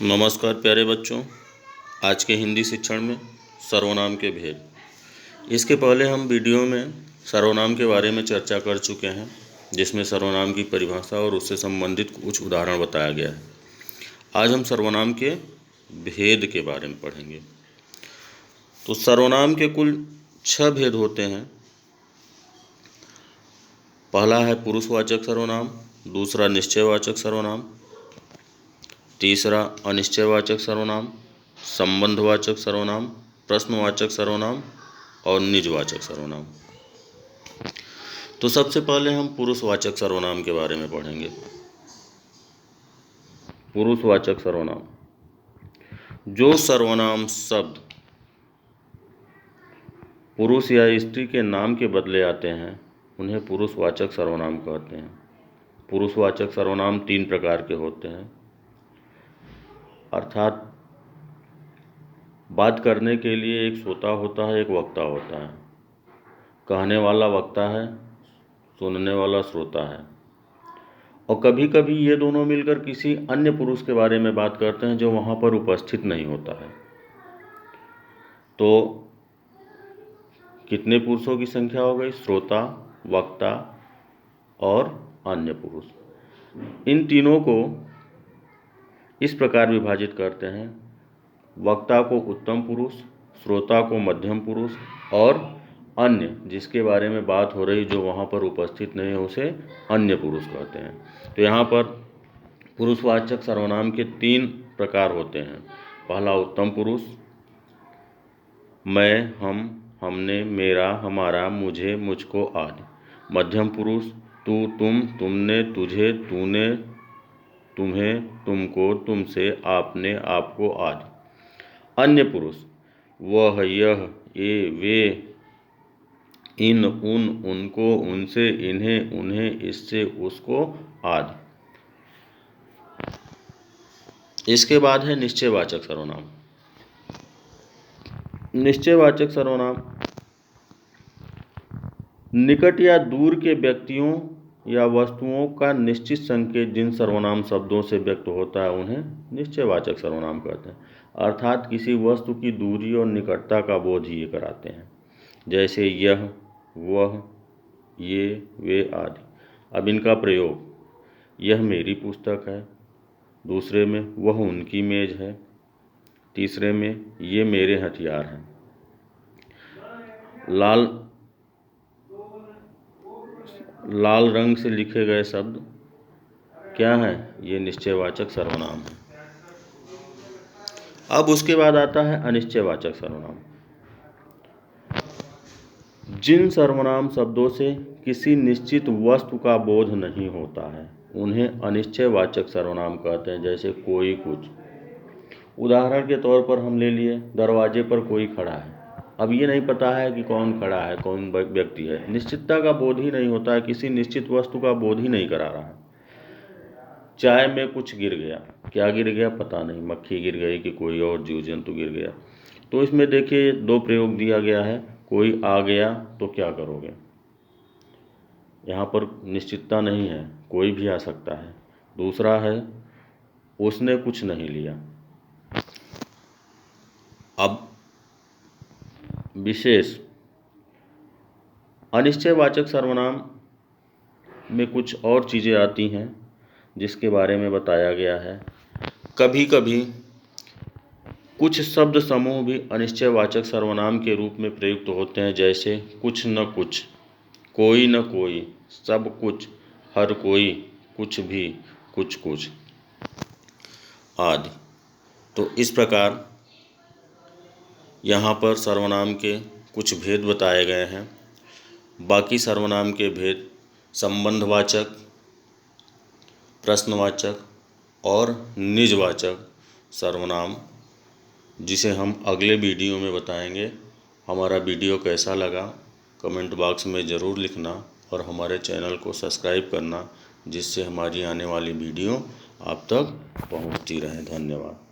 नमस्कार प्यारे बच्चों। आज के हिंदी शिक्षण में सर्वनाम के भेद। इसके पहले हम वीडियो में सर्वनाम के बारे में चर्चा कर चुके हैं, जिसमें सर्वनाम की परिभाषा और उससे संबंधित कुछ उदाहरण बताया गया है। आज हम सर्वनाम के भेद के बारे में पढ़ेंगे। तो सर्वनाम के कुल 6 भेद होते हैं। पहला है पुरुषवाचक सर्वनाम, दूसरा निश्चयवाचक सर्वनाम, तीसरा अनिश्चयवाचक सर्वनाम, संबंधवाचक सर्वनाम, प्रश्नवाचक सर्वनाम और निजवाचक सर्वनाम। तो सबसे पहले हम पुरुषवाचक सर्वनाम के बारे में पढ़ेंगे। पुरुषवाचक सर्वनाम, जो सर्वनाम शब्द पुरुष या स्त्री के नाम के बदले आते हैं उन्हें पुरुषवाचक सर्वनाम कहते हैं। पुरुषवाचक सर्वनाम 3 प्रकार के होते हैं, अर्थात बात करने के लिए एक श्रोता होता है, एक वक्ता होता है। कहने वाला वक्ता है, सुनने वाला श्रोता है। और कभी कभी ये दोनों मिलकर किसी अन्य पुरुष के बारे में बात करते हैं जो वहाँ पर उपस्थित नहीं होता है। तो कितने पुरुषों की संख्या हो गई? श्रोता, वक्ता और अन्य पुरुष। इन तीनों को इस प्रकार विभाजित करते हैं: वक्ता को उत्तम पुरुष, श्रोता को मध्यम पुरुष और अन्य, जिसके बारे में बात हो रही जो वहाँ पर उपस्थित नहीं है, उसे अन्य पुरुष कहते हैं। तो यहाँ पर पुरुषवाचक सर्वनाम के 3 प्रकार होते हैं। पहला उत्तम पुरुष, मैं, हम, हमने, मेरा, हमारा, मुझे, मुझको आदि। मध्यम पुरुष, तू, तुम, तुमने, तुझे, तूने, तुम्हें, तुमको, तुमसे, आपने, आपको आदि। अन्य पुरुष, वह, यह, ये, वे, इन, उन, उनको, उनसे, इन्हें, उन्हें, इससे, उसको आदि। इसके बाद है निश्चयवाचक सर्वनाम। निश्चयवाचक सर्वनाम निकट या दूर के व्यक्तियों या वस्तुओं का निश्चित संकेत जिन सर्वनाम शब्दों से व्यक्त होता है उन्हें निश्चयवाचक सर्वनाम कहते हैं। अर्थात किसी वस्तु की दूरी और निकटता का बोध ये कराते हैं, जैसे यह, वह, ये, वे आदि। अब इनका प्रयोग: यह मेरी पुस्तक है, दूसरे में वह उनकी मेज है, तीसरे में ये मेरे हथियार हैं। लाल रंग से लिखे गए शब्द क्या हैं? ये निश्चयवाचक सर्वनाम है। अब उसके बाद आता है अनिश्चयवाचक सर्वनाम। जिन सर्वनाम शब्दों से किसी निश्चित वस्तु का बोध नहीं होता है उन्हें अनिश्चयवाचक सर्वनाम कहते हैं, जैसे कोई, कुछ। उदाहरण के तौर पर हम ले लिए, दरवाजे पर कोई खड़ा है। अब ये नहीं पता है कि कौन खड़ा है, कौन व्यक्ति है। निश्चितता का बोध ही नहीं होता है, किसी निश्चित वस्तु का बोध ही नहीं करा रहा है। चाय में कुछ गिर गया, क्या गिर गया पता नहीं, मक्खी गिर गई कि कोई और जीव जंतु गिर गया। तो इसमें देखिए 2 प्रयोग दिया गया है। कोई आ गया तो क्या करोगे? यहाँ पर निश्चितता नहीं है, कोई भी आ सकता है। दूसरा है उसने कुछ नहीं लिया। अब विशेष अनिश्चयवाचक सर्वनाम में कुछ और चीज़ें आती हैं जिसके बारे में बताया गया है। कभी कभी कुछ शब्द समूह भी अनिश्चयवाचक सर्वनाम के रूप में प्रयुक्त होते हैं, जैसे कुछ न कुछ, कोई न कोई, सब कुछ, हर कोई, कुछ भी, कुछ कुछ आदि। तो इस प्रकार यहाँ पर सर्वनाम के कुछ भेद बताए गए हैं। बाकी सर्वनाम के भेद संबंधवाचक, प्रश्नवाचक और निजवाचक सर्वनाम, जिसे हम अगले वीडियो में बताएंगे। हमारा वीडियो कैसा लगा कमेंट बॉक्स में ज़रूर लिखना और हमारे चैनल को सब्सक्राइब करना, जिससे हमारी आने वाली वीडियो आप तक पहुंचती रहे। धन्यवाद।